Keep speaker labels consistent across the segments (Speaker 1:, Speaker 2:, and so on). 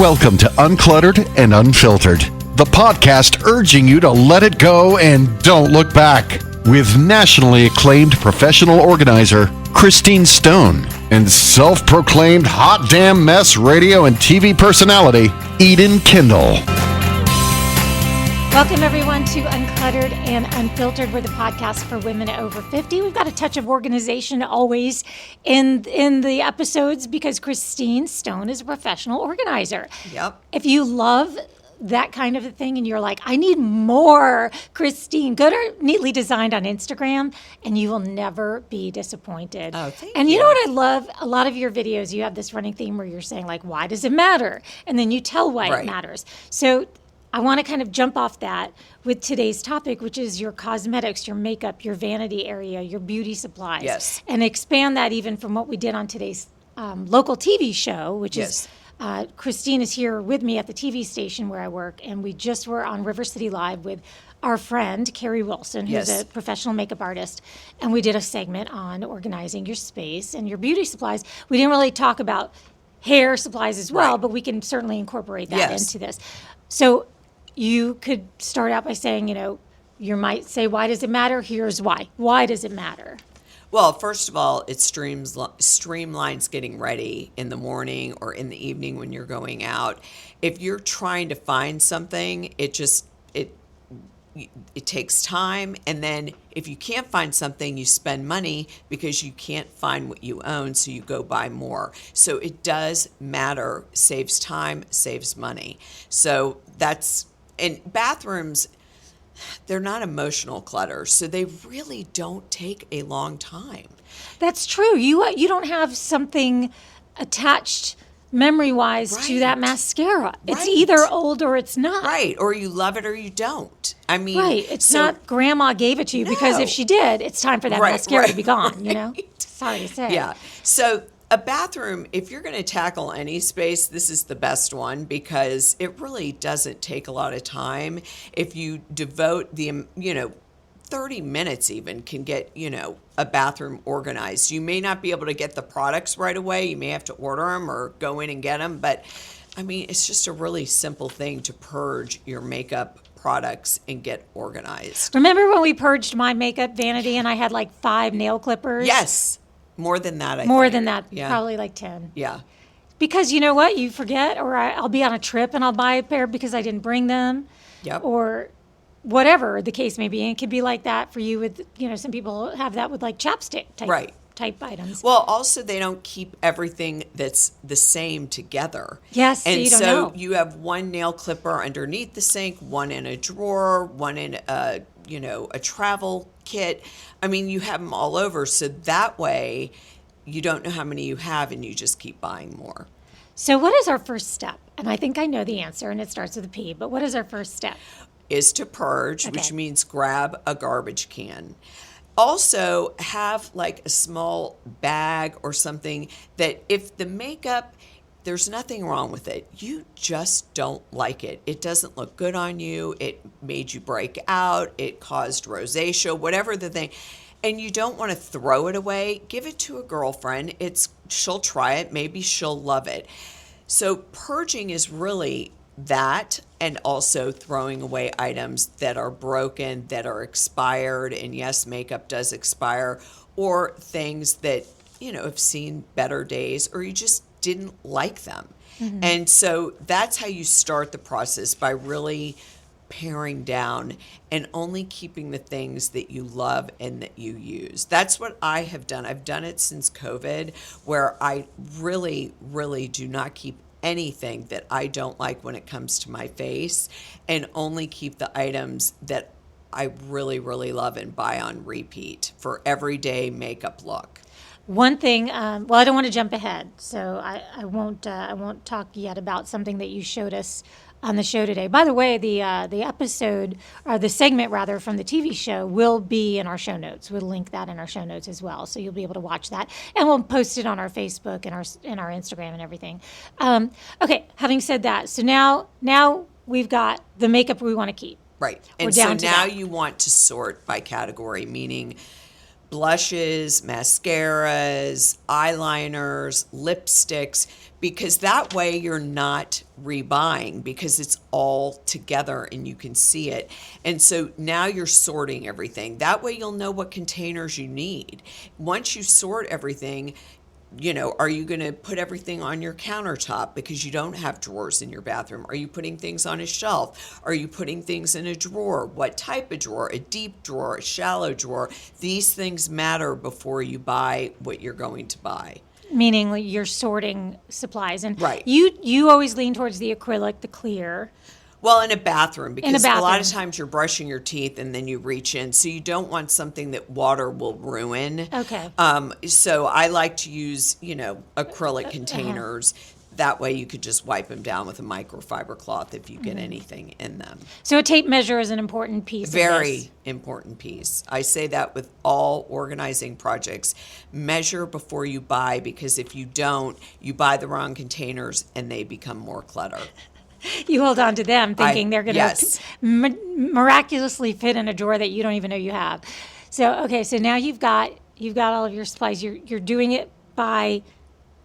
Speaker 1: Welcome to Uncluttered and Unfiltered, the podcast urging you to let it go and don't look back, with nationally acclaimed professional organizer Christine Stone and self-proclaimed hot damn mess radio and TV personality Eden Kendall.
Speaker 2: Welcome, everyone, to Uncluttered and Unfiltered. We're the podcast for women over 50. We've got a touch of organization always in the episodes because Christine Stone is a professional organizer.
Speaker 3: Yep.
Speaker 2: If you love that kind of a thing and you're like, I need more Christine, go to Neatly Designed on Instagram and you will never be disappointed.
Speaker 3: Oh, thank
Speaker 2: and
Speaker 3: you.
Speaker 2: You know what I love? A lot of your videos, you have this running theme where you're saying, like, why does it matter? And then you tell why it matters. So I want to kind of jump off that with today's topic, which is your cosmetics, your makeup, your vanity area, your beauty supplies.
Speaker 3: Yes.
Speaker 2: And expand that even from what we did on today's local TV show, which is Christine is here with me at the TV station where I work, and we just were on River City Live with our friend, Carrie Wilson, who's a professional makeup artist, and we did a segment on organizing your space and your beauty supplies. We didn't really talk about hair supplies as well, but we can certainly incorporate that into this. So you could start out by saying, you might say, why does it matter? Here's why. Why does it matter?
Speaker 3: Well, first of all, it streamlines getting ready in the morning or in the evening when you're going out. If you're trying to find something, it takes time. And then if you can't find something, you spend money because you can't find what you own, so you go buy more. So it does matter, saves time, saves money. So and bathrooms, they're not emotional clutter, so they really don't take a long time.
Speaker 2: That's true. You don't have something attached memory-wise to that mascara. It's either old or it's not.
Speaker 3: Right, or you love it or you don't. I mean,
Speaker 2: it's not grandma gave it to you because if she did, it's time for that mascara to be gone, Sorry to say.
Speaker 3: Yeah. So a bathroom, if you're going to tackle any space, this is the best one because it really doesn't take a lot of time. If you devote 30 minutes even can get, a bathroom organized. You may not be able to get the products right away. You may have to order them or go in and get them. But, I mean, it's just a really simple thing to purge your makeup products and get organized.
Speaker 2: Remember when we purged my makeup vanity and I had like 5 nail clippers?
Speaker 3: Yes. More than that, I think.
Speaker 2: More than that, probably like 10.
Speaker 3: Yeah.
Speaker 2: Because you know what? You forget, or I'll be on a trip and I'll buy a pair because I didn't bring them.
Speaker 3: Yep.
Speaker 2: Or whatever the case may be. And it could be like that for you with, some people have that with like chapstick type items.
Speaker 3: Well, also they don't keep everything that's the same together.
Speaker 2: Yes,
Speaker 3: and
Speaker 2: so you don't know.
Speaker 3: You have one nail clipper underneath the sink, one in a drawer, one in a travel kit. I mean, you have them all over, so that way you don't know how many you have and you just keep buying more.
Speaker 2: So what is our first step? And I think I know the answer, and it starts with a P, but what is our first step?
Speaker 3: Is to purge, which means grab a garbage can. Also, have like a small bag or something that if the makeup, there's nothing wrong with it. You just don't like it. It doesn't look good on you. It made you break out. It caused rosacea, whatever the thing. And you don't want to throw it away. Give it to a girlfriend. She'll try it. Maybe she'll love it. So purging is really that, and also throwing away items that are broken, that are expired. And yes, makeup does expire, or things that, have seen better days, or you just didn't like them. Mm-hmm. And so that's how you start the process, by really paring down and only keeping the things that you love and that you use. That's what I have done. I've done it since COVID, where I really, really do not keep anything that I don't like when it comes to my face, and only keep the items that I really, really love and buy on repeat for everyday makeup look.
Speaker 2: One thing, I don't want to jump ahead, so I won't talk yet about something that you showed us on the show today. By the way, the episode, or the segment rather, from the TV show will be in our show notes. We'll link that in our show notes as well, so you'll be able to watch that, and we'll post it on our Facebook and our Instagram and everything. Okay, having said that, so now we've got the makeup we want to keep.
Speaker 3: Right, and so now you want to sort by category, meaning blushes, mascaras, eyeliners, lipsticks, because that way you're not rebuying because it's all together and you can see it. And so now you're sorting everything. That way you'll know what containers you need. Once you sort everything, are you going to put everything on your countertop because you don't have drawers in your bathroom? Are you putting things on a shelf? Are you putting things in a drawer? What type of drawer? A deep drawer, a shallow drawer? These things matter before you buy what you're going to buy.
Speaker 2: Meaning you're sorting supplies. And
Speaker 3: right.
Speaker 2: You always lean towards the acrylic, the clear.
Speaker 3: Well, in a bathroom, because a lot of times you're brushing your teeth and then you reach in. So you don't want something that water will ruin.
Speaker 2: Okay.
Speaker 3: So I like to use, acrylic containers. That way you could just wipe them down with a microfiber cloth if you get anything in them.
Speaker 2: So a tape measure is an important piece of
Speaker 3: Very important piece. I say that with all organizing projects. Measure before you buy, because if you don't, you buy the wrong containers and they become more clutter.
Speaker 2: You hold on to them thinking they're going to miraculously fit in a drawer that you don't even know you have. So, okay, so now you've got all of your supplies. You're doing it by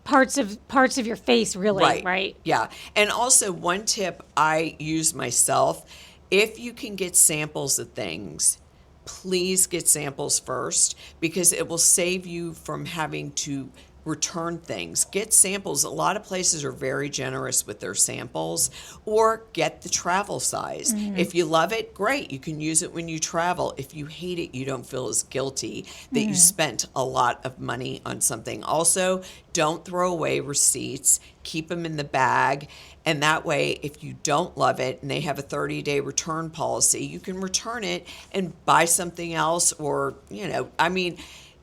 Speaker 2: parts of your face, really, right?
Speaker 3: Yeah. And also one tip I use myself, if you can get samples of things, please get samples first, because it will save you from having to return things. Get samples. A lot of places are very generous with their samples, or get the travel size. If you love it, great. You can use it when you travel. If you hate it, you don't feel as guilty that you spent a lot of money on something. Also, don't throw away receipts. Keep them in the bag. And that way, if you don't love it and they have a 30-day return policy, you can return it and buy something else, or,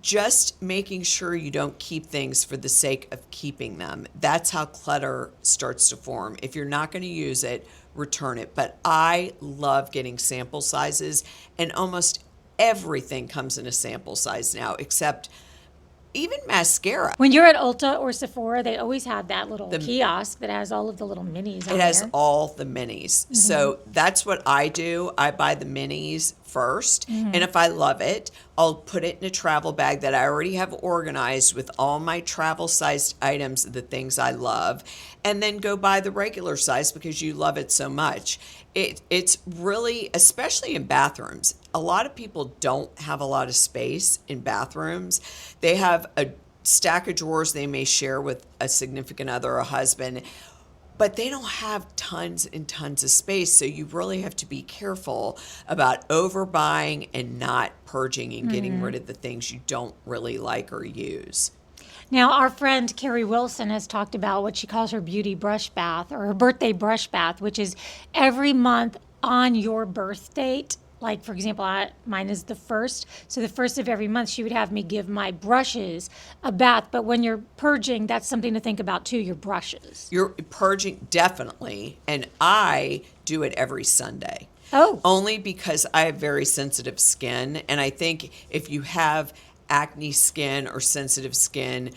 Speaker 3: just making sure you don't keep things for the sake of keeping them. That's how clutter starts to form. If you're not going to use it, return it. But I love getting sample sizes, and almost everything comes in a sample size now, except even mascara.
Speaker 2: When you're at Ulta or Sephora, they always have that little kiosk that has all of the little minis on
Speaker 3: It has
Speaker 2: there.
Speaker 3: all the minis. So that's what I do. I buy the minis first. And if I love it, I'll put it in a travel bag that I already have organized with all my travel sized items, the things I love, and then go buy the regular size because you love it so much. It's really, especially in bathrooms, a lot of people don't have a lot of space in bathrooms. They have a stack of drawers they may share with a significant other or a husband, but they don't have tons and tons of space. So you really have to be careful about overbuying and not purging and getting rid of the things you don't really like or use.
Speaker 2: Now, our friend Carrie Wilson has talked about what she calls her beauty brush bath, or her birthday brush bath, which is every month on your birth date. Like, for example, mine is the 1st. So the 1st of every month, she would have me give my brushes a bath. But when you're purging, that's something to think about, too, your brushes.
Speaker 3: You're purging, definitely. And I do it every Sunday.
Speaker 2: Oh.
Speaker 3: Only because I have very sensitive skin. And I think if you have acne skin or sensitive skin,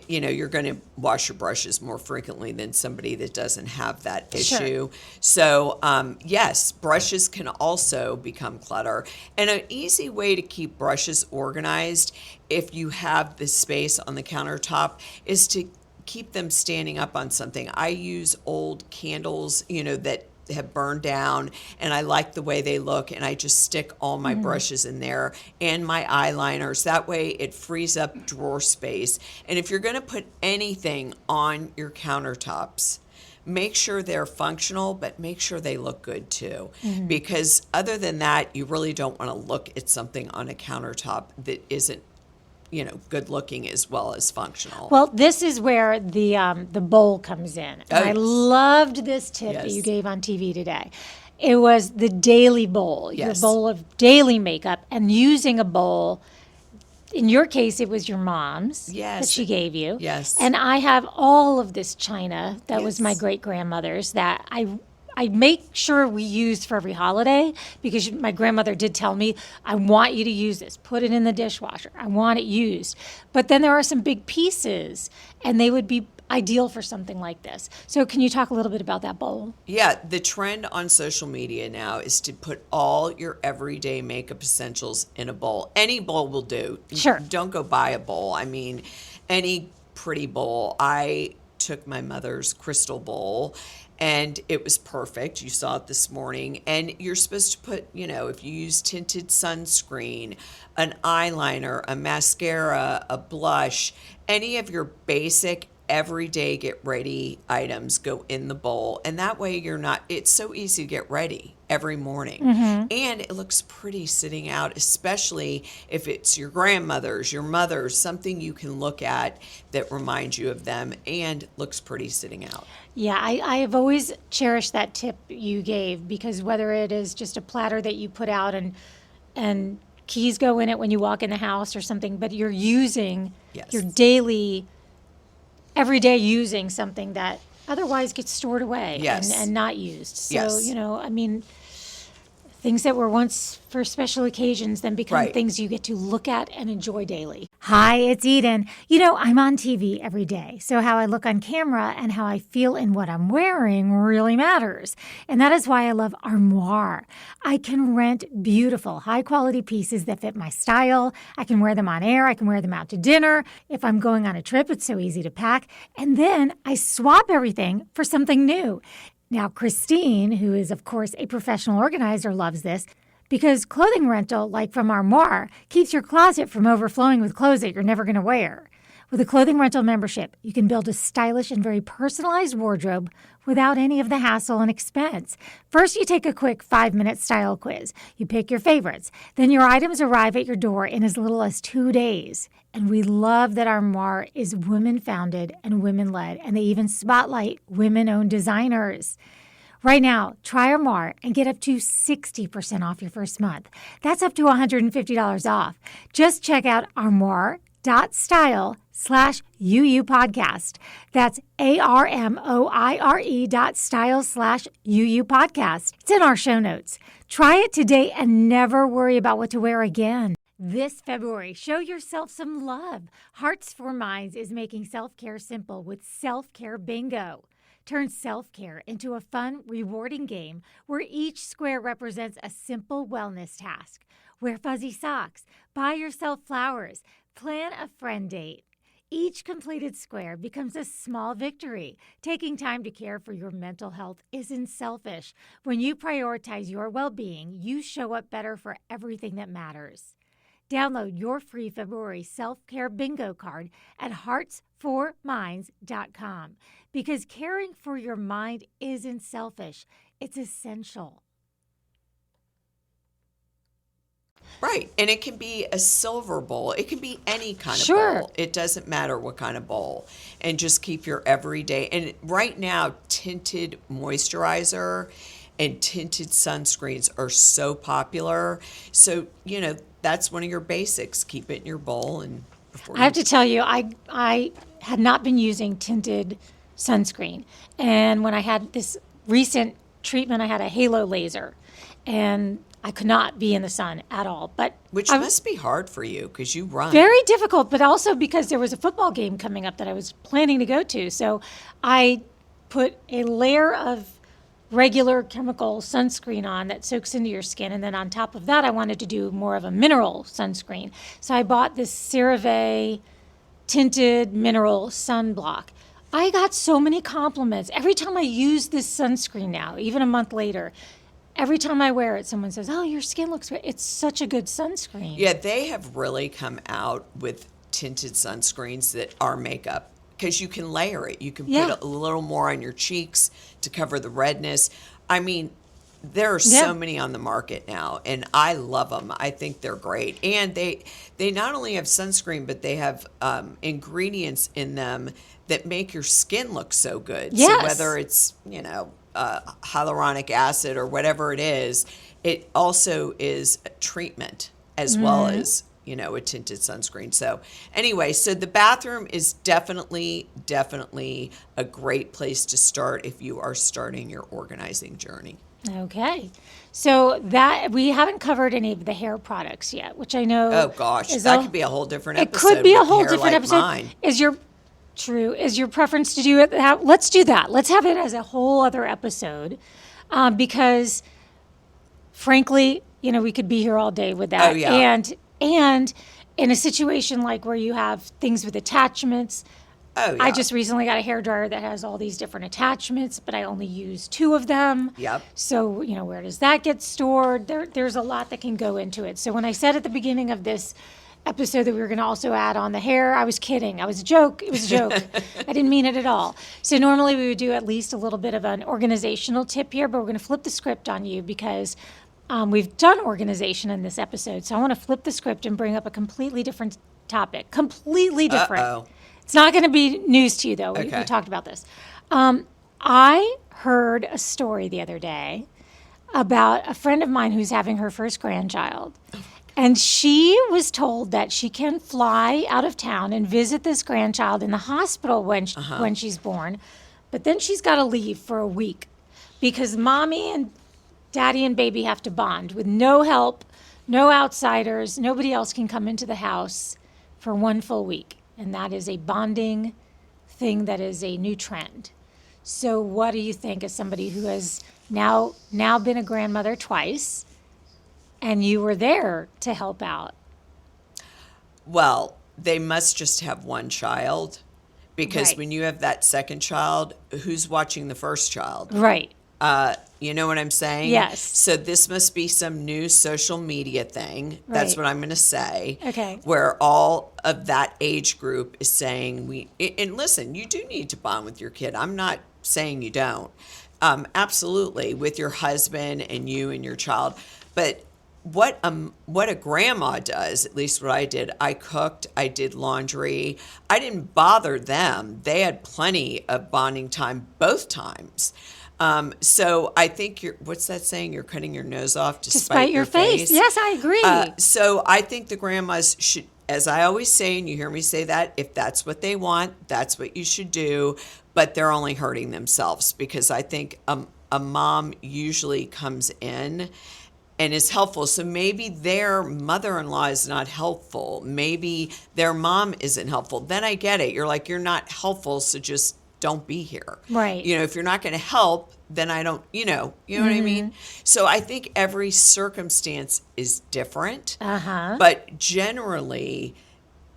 Speaker 3: you're going to wash your brushes more frequently than somebody that doesn't have that issue. So, yes, brushes can also become clutter. And an easy way to keep brushes organized, if you have the space on the countertop, is to keep them standing up on something. I use old candles, that have burned down, and I like the way they look, and I just stick all my brushes in there and my eyeliners. That way it frees up drawer space. And if you're going to put anything on your countertops, make sure they're functional, but make sure they look good too. Because other than that, you really don't want to look at something on a countertop that isn't good looking as well as functional.
Speaker 2: Well, this is where the bowl comes in. And I loved this tip that you gave on TV today. It was the daily bowl, your bowl of daily makeup, and using a bowl. In your case, it was your mom's that she gave you.
Speaker 3: Yes.
Speaker 2: And I have all of this china that was my great-grandmother's that I make sure we use for every holiday, because my grandmother did tell me, I want you to use this. Put it in the dishwasher. I want it used. But then there are some big pieces, and they would be ideal for something like this. So can you talk a little bit about that bowl?
Speaker 3: Yeah, the trend on social media now is to put all your everyday makeup essentials in a bowl. Any bowl will do.
Speaker 2: Sure.
Speaker 3: Don't go buy a bowl. I mean, any pretty bowl. I took my mother's crystal bowl and it was perfect. You saw it this morning. And you're supposed to put, if you use tinted sunscreen, an eyeliner, a mascara, a blush, any of your basic everyday get ready items go in the bowl. And that way it's so easy to get ready every morning. And it looks pretty sitting out, especially if it's your grandmother's, your mother's, something you can look at that reminds you of them and looks pretty sitting out.
Speaker 2: Yeah, I have always cherished that tip you gave, because whether it is just a platter that you put out and keys go in it when you walk in the house or something, but you're using your daily, everyday using something that otherwise gets stored away and not used. So, things that were once for special occasions then become things you get to look at and enjoy daily. Hi, it's Eden. I'm on TV every day, so how I look on camera and how I feel in what I'm wearing really matters. And that is why I love Armoire. I can rent beautiful, high-quality pieces that fit my style. I can wear them on air. I can wear them out to dinner. If I'm going on a trip, it's so easy to pack. And then I swap everything for something new. Now, Christine, who is, of course, a professional organizer, loves this because clothing rental, like from Armoire, keeps your closet from overflowing with clothes that you're never going to wear. With a clothing rental membership, you can build a stylish and very personalized wardrobe without any of the hassle and expense. First, you take a quick 5-minute style quiz. You pick your favorites. Then your items arrive at your door in as little as 2 days. And we love that Armoire is women-founded and women-led, and they even spotlight women-owned designers. Right now, try Armoire and get up to 60% off your first month. That's up to $150 off. Just check out armoire.style/UU podcast. That's ARMOIRE.style/UU podcast. It's in our show notes. Try it today and never worry about what to wear again. This February, show yourself some love. Hearts for Minds is making self-care simple with Self-Care Bingo. Turn self-care into a fun, rewarding game where each square represents a simple wellness task. Wear fuzzy socks, buy yourself flowers, plan a friend date. Each completed square becomes a small victory. Taking time to care for your mental health isn't selfish. When you prioritize your well-being, you show up better for everything that matters. Download your free February self-care bingo card at heartsforminds.com because caring for your mind isn't selfish. It's essential.
Speaker 3: Right. And it can be a silver bowl. It can be any kind of bowl. It doesn't matter what kind of bowl. And just keep your everyday. And right now, tinted moisturizer and tinted sunscreens are so popular. So, that's one of your basics. Keep it in your bowl. And
Speaker 2: I have to tell you, I had not been using tinted sunscreen. And when I had this recent treatment, I had a halo laser. And I could not be in the sun at all.
Speaker 3: Which must be hard for you because you run.
Speaker 2: Very difficult, but also because there was a football game coming up that I was planning to go to. So I put a layer of regular chemical sunscreen on that soaks into your skin. And then on top of that, I wanted to do more of a mineral sunscreen. So I bought this CeraVe tinted mineral sunblock. I got so many compliments. Every time I use this sunscreen now, even a month later, every time I wear it, someone says, "Oh, your skin looks great." It's such a good sunscreen.
Speaker 3: Yeah, they have really come out with tinted sunscreens that are makeup because you can layer it. You can put a little more on your cheeks to cover the redness. I mean, there are so many on the market now, and I love them. I think they're great. And they not only have sunscreen, but they have ingredients in them that make your skin look so good.
Speaker 2: Yes.
Speaker 3: So whether it's, hyaluronic acid or whatever it is, it also is a treatment as well as, a tinted sunscreen. So anyway, so the bathroom is definitely a great place to start if you are starting your organizing journey.
Speaker 2: Okay. So that we haven't covered any of the hair products yet, which I know.
Speaker 3: Oh gosh, that could be a whole different episode.
Speaker 2: It could be a whole
Speaker 3: with hair
Speaker 2: different
Speaker 3: like
Speaker 2: episode.
Speaker 3: Mine.
Speaker 2: Is your true. Is your preference to do it? Let's do that. Let's have it as a whole other episode, because, frankly, we could be here all day with that.
Speaker 3: Oh, yeah.
Speaker 2: And in a situation like where you have things with attachments.
Speaker 3: Oh, yeah.
Speaker 2: I just recently got a hairdryer that has all these different attachments, but I only use 2 of them.
Speaker 3: Yep.
Speaker 2: So, where does that get stored? There's a lot that can go into it. So when I said at the beginning of this episode that we were going to also add on the hair, I was kidding. I was a joke. It was a joke. I didn't mean it at all. So normally we would do at least a little bit of an organizational tip here, but we're going to flip the script on you because we've done organization in this episode. So I want to flip the script and bring up a completely different topic. Completely different.
Speaker 3: Uh-oh.
Speaker 2: It's not going to be news to you, though. We
Speaker 3: Okay.
Speaker 2: talked about this. I heard a story the other day about a friend of mine who's having her first grandchild. And she was told that she can fly out of town and visit this grandchild in the hospital when she's born. But then she's got to leave for a week because mommy and daddy and baby have to bond with no help, no outsiders. Nobody else can come into the house for 1 full week. And that is a bonding thing that is a new trend. So what do you think as somebody who has now been a grandmother twice and you were there to help out?
Speaker 3: Well, they must just have one child because
Speaker 2: Right.
Speaker 3: when you have that second child, who's watching the first child?
Speaker 2: Right.
Speaker 3: You know what I'm saying?
Speaker 2: Yes.
Speaker 3: So this must be some new social media thing. That's
Speaker 2: Right.
Speaker 3: what I'm going to say.
Speaker 2: Okay.
Speaker 3: Where all of that age group is saying and listen, you do need to bond with your kid. I'm not saying you don't. Absolutely, with your husband and you and your child. But what a grandma does, at least what I did, I cooked, I did laundry. I didn't bother them. They had plenty of bonding time both times. So I think what's that saying? You're cutting your nose off to spite your face.
Speaker 2: Yes, I agree.
Speaker 3: So I think the grandmas should, as I always say, and you hear me say that, if that's what they want, that's what you should do. But they're only hurting themselves because I think a mom usually comes in and is helpful. So maybe their mother-in-law is not helpful. Maybe their mom isn't helpful. Then I get it. You're like, you're not helpful, so just don't be here.
Speaker 2: Right.
Speaker 3: If you're not going to help, then I don't, you know what I mean? So I think every circumstance is different. But generally,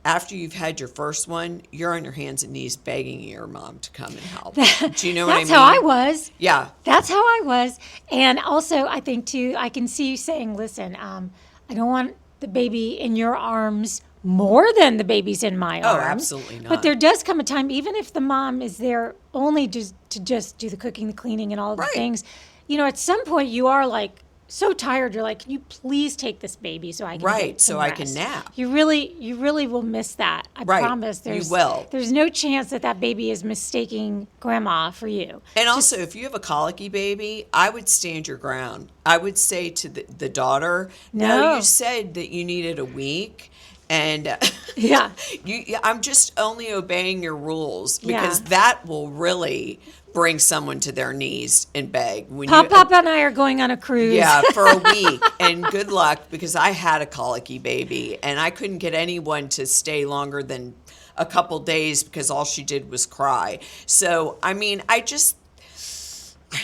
Speaker 3: after you've had your first one, you're on your hands and knees begging your mom to come and help. Do you know what I mean?
Speaker 2: That's how I was.
Speaker 3: Yeah.
Speaker 2: That's how I was. And also, I think, too, I can see you saying, listen, I don't want the baby in your arms more than the baby's in my arms.
Speaker 3: Oh, absolutely not.
Speaker 2: But there does come a time, even if the mom is there only to just do the cooking, the cleaning, and all of the
Speaker 3: Right.
Speaker 2: things, at some point you are like so tired. You're like, can you please take this baby so I can
Speaker 3: Right,
Speaker 2: get
Speaker 3: so
Speaker 2: some
Speaker 3: I can
Speaker 2: rest?
Speaker 3: nap.
Speaker 2: You really will miss that. I
Speaker 3: Right,
Speaker 2: promise.
Speaker 3: you will.
Speaker 2: There's no chance that baby is mistaking grandma for you.
Speaker 3: And also, if you have a colicky baby, I would stand your ground. I would say to the daughter, no, you said that you needed a week. And
Speaker 2: Yeah.
Speaker 3: I'm just only obeying your rules because
Speaker 2: Yeah.
Speaker 3: that will really bring someone to their knees and beg. When
Speaker 2: Papa and I are going on a cruise.
Speaker 3: Yeah, for a week. And good luck because I had a colicky baby and I couldn't get anyone to stay longer than a couple days because all she did was cry. So, I mean, I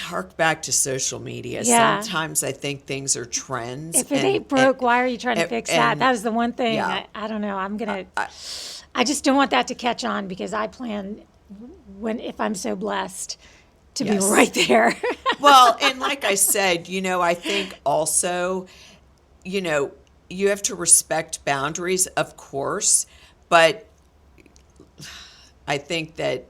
Speaker 3: hark back to social media.
Speaker 2: Yeah.
Speaker 3: Sometimes I think things are trends.
Speaker 2: If it ain't broke, why are you trying to fix that? That is the one thing.
Speaker 3: Yeah.
Speaker 2: I don't know. I just don't want that to catch on because I plan if I'm so blessed to be
Speaker 3: Yes.
Speaker 2: right there.
Speaker 3: Well, and like I said, I think also, you have to respect boundaries, of course, but I think that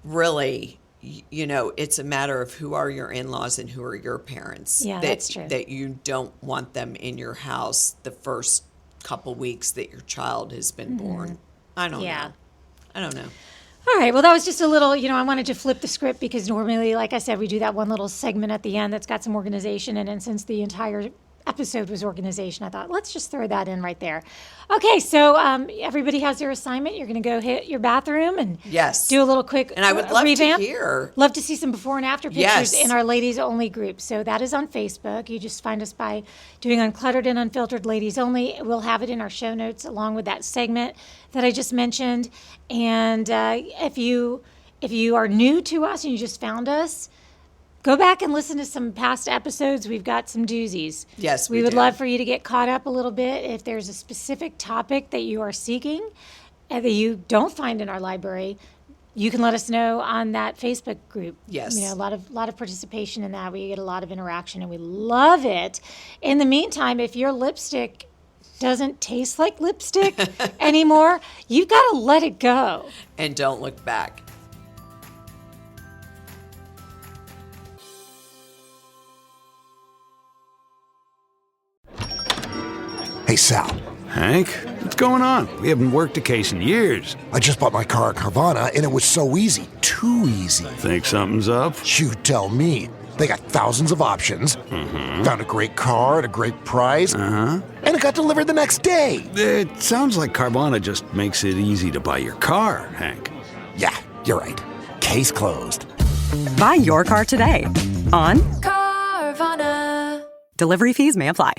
Speaker 3: really, it's a matter of who are your in-laws and who are your parents.
Speaker 2: Yeah, that's true.
Speaker 3: That you don't want them in your house the first couple weeks that your child has been born. I don't
Speaker 2: Yeah.
Speaker 3: know. I don't know.
Speaker 2: All right. Well, that was just a little, I wanted to flip the script because normally, like I said, we do that one little segment at the end that's got some organization in it. And since the entire episode was organization. I thought, let's just throw that in right there. Okay, so everybody has their assignment. You're going to go hit your bathroom and
Speaker 3: Yes.
Speaker 2: do a little quick
Speaker 3: And I would love
Speaker 2: revamp.
Speaker 3: to hear.
Speaker 2: Love to see some before and after pictures
Speaker 3: Yes.
Speaker 2: in our ladies only group. So that is on Facebook. You just find us by doing Uncluttered and Unfiltered Ladies Only. We'll have it in our show notes along with that segment that I just mentioned. And if you are new to us and you just found us, go back and listen to some past episodes. We've got some doozies.
Speaker 3: Yes,
Speaker 2: we
Speaker 3: we
Speaker 2: would
Speaker 3: do.
Speaker 2: love for you to get caught up a little bit. If there's a specific topic that you are seeking and that you don't find in our library, you can let us know on that Facebook group.
Speaker 3: Yes.
Speaker 2: A lot of participation in that. We get a lot of interaction, and we love it. In the meantime, if your lipstick doesn't taste like lipstick anymore, you've got to let it go.
Speaker 3: And don't look back.
Speaker 4: Hey, Sal,
Speaker 5: Hank, what's going on? We haven't worked a case in years.
Speaker 4: I just bought my car at Carvana, and it was so easy. Too easy.
Speaker 5: Think something's up?
Speaker 4: You tell me. They got thousands of options. Found a great car at a great price. And it got delivered the next day.
Speaker 5: It sounds like Carvana just makes it easy to buy your car, Hank.
Speaker 4: Yeah, you're right. Case closed.
Speaker 6: Buy your car today on
Speaker 7: Carvana.
Speaker 6: Delivery fees may apply.